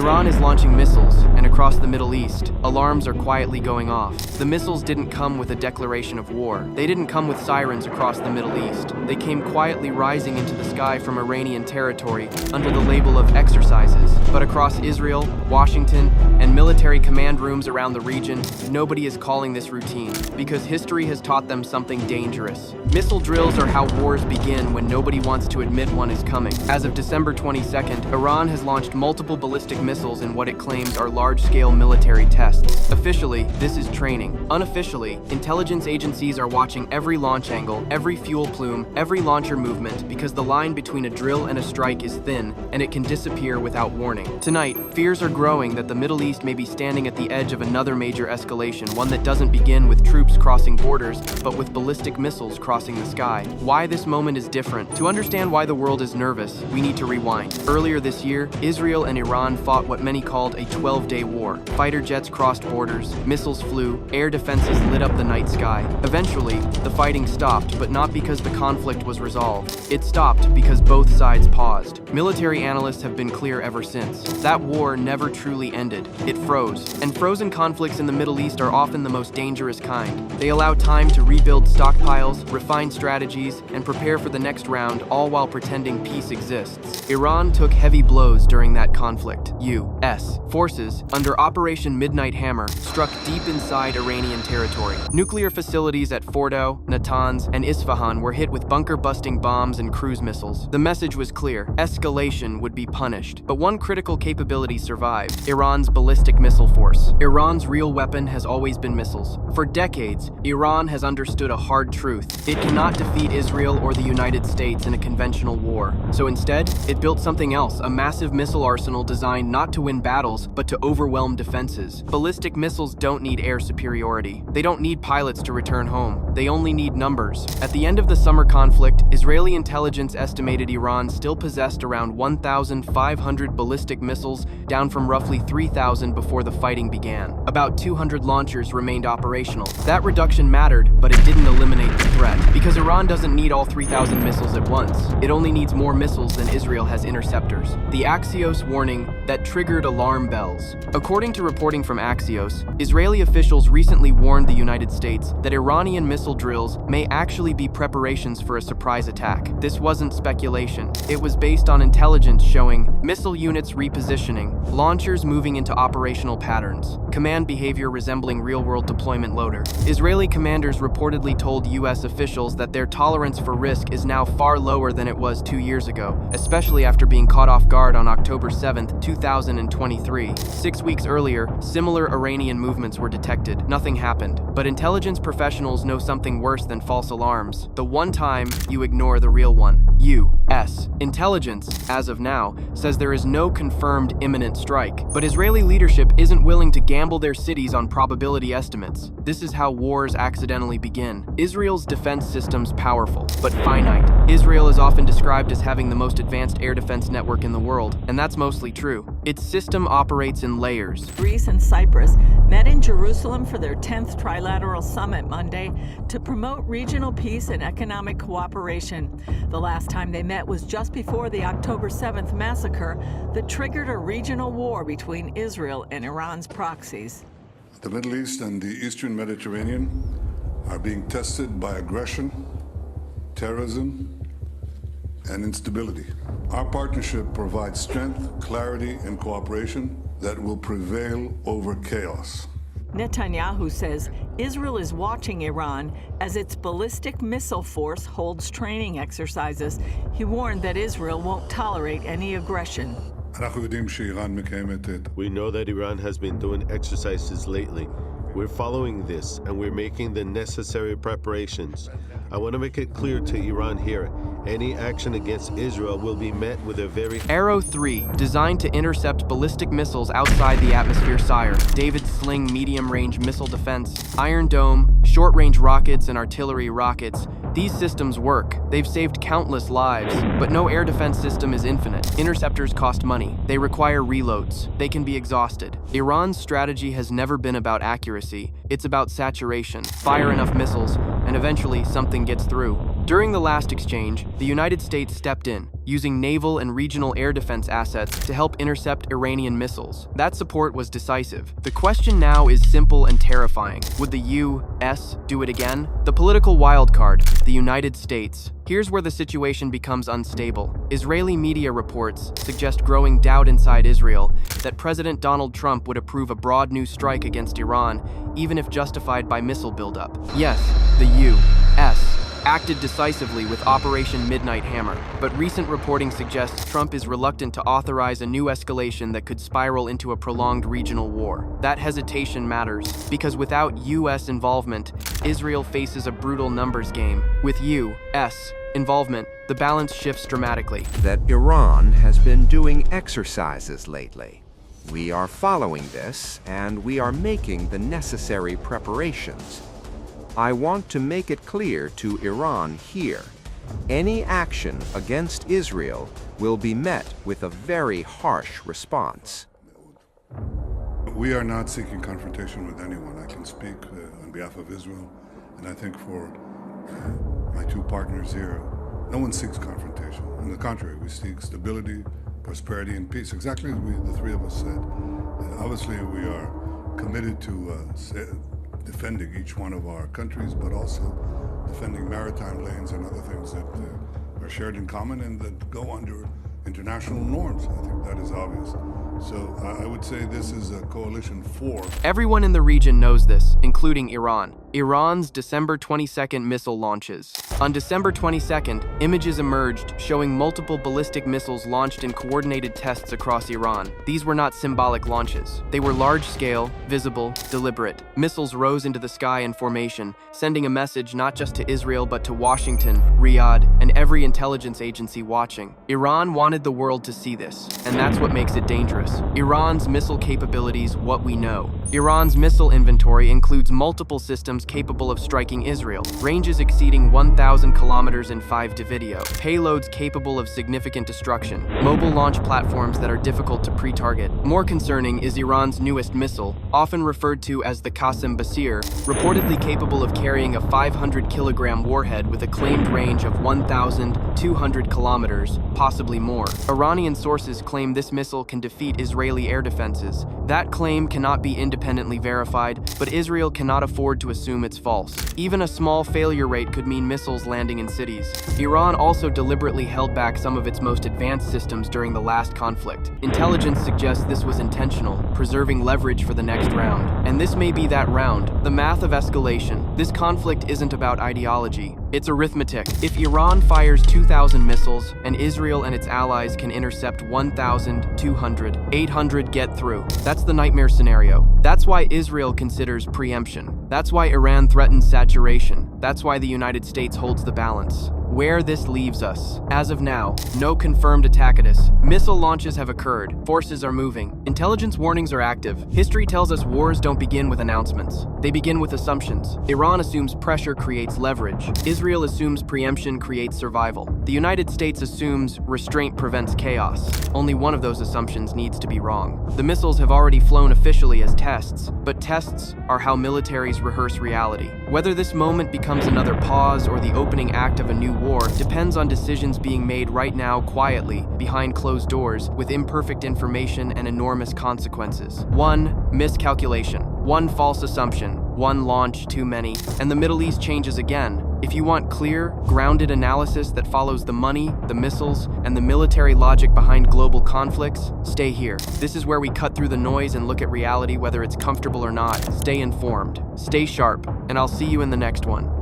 Iran is launching missiles, and across the Middle East, alarms are quietly going off. The missiles didn't come with a declaration of war. They didn't come with sirens across the Middle East. They came quietly rising into the sky from Iranian territory under the label of exercises. But across Israel, Washington, and military command rooms around the region, nobody is calling this routine, because history has taught them something dangerous. Missile drills are how wars begin when nobody wants to admit one is coming. As of December 22nd, Iran has launched multiple ballistic missiles in what it claims are large-scale military tests. Officially, this is training. Unofficially, intelligence agencies are watching every launch angle, every fuel plume, every launcher movement, because the line between a drill and a strike is thin, and it can disappear without warning. Tonight, fears are growing that the Middle East may be standing at the edge of another major escalation, one that doesn't begin with troops crossing borders, but with ballistic missiles crossing the sky. Why this moment is different? To understand why the world is nervous, we need to rewind. Earlier this year, Israel and Iran fought what many called a 12-day war. Fighter jets crossed borders, missiles flew, air defenses lit up the night sky. Eventually, the fighting stopped, but not because the conflict was resolved. It stopped because both sides paused. Military analysts have been clear ever since. That war never truly ended. It froze. And frozen conflicts in the Middle East are often the most dangerous kind. They allow time to rebuild stockpiles, refine strategies, and prepare for the next round, all while pretending peace exists. Iran took heavy blows during that conflict. U.S. forces, under Operation Midnight Hammer, struck deep inside Iranian territory. Nuclear facilities at Fordo, Natanz, and Isfahan were hit with bunker-busting bombs and cruise missiles. The message was clear: escalation would be punished. But one critical capability survived: Iran's ballistic missile force. Iran's real weapon has always been missiles. For decades, Iran has understood a hard truth: it cannot defeat Israel or the United States in a conventional war. So instead, it built something else: a massive missile arsenal designed not to win battles, but to overwhelm defenses. Ballistic missiles don't need air superiority. They don't need pilots to return home. They only need numbers. At the end of the summer conflict, Israeli intelligence estimated Iran still possessed around 1,500 ballistic missiles, down from roughly 3,000 before the fighting began. About 200 launchers remained operational. That reduction mattered, but it didn't eliminate the threat, because Iran doesn't need all 3,000 missiles at once. It only needs more missiles than Israel has interceptors. The Axios warning that triggered alarm bells. According to reporting from Axios, Israeli officials recently warned the United States that Iranian missile drills may actually be preparations for a surprise attack. This wasn't speculation. It was based on intelligence showing missile units repositioning, launchers moving into operational patterns, command behavior resembling real-world deployment loader. Israeli commanders reportedly told U.S. officials that their tolerance for risk is now far lower than it was 2 years ago, especially after being caught off guard on October 7, 2023. 6 weeks earlier, similar Iranian movements were detected. Nothing happened. But intelligence professionals know something worse than false alarms: the one time you ignore the real one. U.S. intelligence, as of now, says there is no confirmed imminent strike. But Israeli leadership isn't willing to gamble their cities on probability estimates. This is how wars accidentally begin. Israel's defense system's powerful, but finite. Israel is often described as having the most advanced air defense network in the world, and that's mostly true. Its system operates in layers. Greece and Cyprus met in Jerusalem for their 10th trilateral summit Monday to promote regional peace and economic cooperation. The last time they met was just before the October 7th massacre that triggered a regional war between Israel and Iran's proxies. The Middle East and the Eastern Mediterranean are being tested by aggression, terrorism, and instability. Our partnership provides strength, clarity, and cooperation that will prevail over chaos. Netanyahu says Israel is watching Iran as its ballistic missile force holds training exercises. He warned that Israel won't tolerate any aggression. We know that Iran has been doing exercises lately. We're following this, and we're making the necessary preparations. I want to make it clear to Iran here, any action against Israel will be met with a very... Arrow 3, designed to intercept ballistic missiles outside the atmosphere. Sire, David Sling medium-range missile defense, Iron Dome, short-range rockets and artillery rockets. These systems work. They've saved countless lives, but no air defense system is infinite. Interceptors cost money. They require reloads. They can be exhausted. Iran's strategy has never been about accuracy. It's about saturation. Fire enough missiles, and eventually something gets through. During the last exchange, the United States stepped in, using naval and regional air defense assets to help intercept Iranian missiles. That support was decisive. The question now is simple and terrifying. Would the U.S. do it again? The political wildcard, the United States. Here's where the situation becomes unstable. Israeli media reports suggest growing doubt inside Israel that President Donald Trump would approve a broad new strike against Iran, even if justified by missile buildup. Yes, the U.S. acted decisively with Operation Midnight Hammer, but recent reporting suggests Trump is reluctant to authorize a new escalation that could spiral into a prolonged regional war. That hesitation matters, because without U.S. involvement, Israel faces a brutal numbers game. With U.S. involvement, the balance shifts dramatically. That Iran has been doing exercises lately. We are following this, and we are making the necessary preparations. I want to make it clear to Iran here, any action against Israel will be met with a very harsh response. We are not seeking confrontation with anyone. I can speak on behalf of Israel, and I think for my two partners here, no one seeks confrontation. On the contrary, we seek stability, prosperity, and peace, exactly as the three of us said. Obviously, we are committed to defending each one of our countries, but also defending maritime lanes and other things that are shared in common and that go under international norms. I think that is obvious. So I would say this is a coalition for... Everyone in the region knows this, including Iran. Iran's December 22nd missile launches. On December 22nd, images emerged showing multiple ballistic missiles launched in coordinated tests across Iran. These were not symbolic launches. They were large-scale, visible, deliberate. Missiles rose into the sky in formation, sending a message not just to Israel but to Washington, Riyadh, and every intelligence agency watching. Iran wanted the world to see this, and that's what makes it dangerous. Iran's missile capabilities, what we know. Iran's missile inventory includes multiple systems capable of striking Israel, ranges exceeding 1,000 kilometers in 5D video, payloads capable of significant destruction, mobile launch platforms that are difficult to pre-target. More concerning is Iran's newest missile, often referred to as the Qasem Basir, reportedly capable of carrying a 500-kilogram warhead with a claimed range of 1,200 kilometers, possibly more. Iranian sources claim this missile can defeat Israeli air defenses. That claim cannot be independently verified, but Israel cannot afford to assume it's false. Even a small failure rate could mean missiles landing in cities. Iran also deliberately held back some of its most advanced systems during the last conflict. Intelligence suggests this was intentional, preserving leverage for the next round. And this may be that round, the math of escalation. This conflict isn't about ideology. It's arithmetic. If Iran fires 2,000 missiles and Israel and its allies can intercept 1,200, 800 get through. That's the nightmare scenario. That's why Israel considers preemption. That's why Iran threatens saturation. That's why the United States holds the balance. Where this leaves us. As of now, no confirmed attacks. Missile launches have occurred. Forces are moving. Intelligence warnings are active. History tells us wars don't begin with announcements. They begin with assumptions. Iran assumes pressure creates leverage. Israel assumes preemption creates survival. The United States assumes restraint prevents chaos. Only one of those assumptions needs to be wrong. The missiles have already flown officially as tests, but tests are how militaries rehearse reality. Whether this moment becomes another pause or the opening act of a new war depends on decisions being made right now quietly, behind closed doors, with imperfect information and enormous consequences. One miscalculation, one false assumption, one launch too many, and the Middle East changes again. If you want clear, grounded analysis that follows the money, the missiles, and the military logic behind global conflicts, stay here. This is where we cut through the noise and look at reality whether it's comfortable or not. Stay informed, stay sharp, and I'll see you in the next one.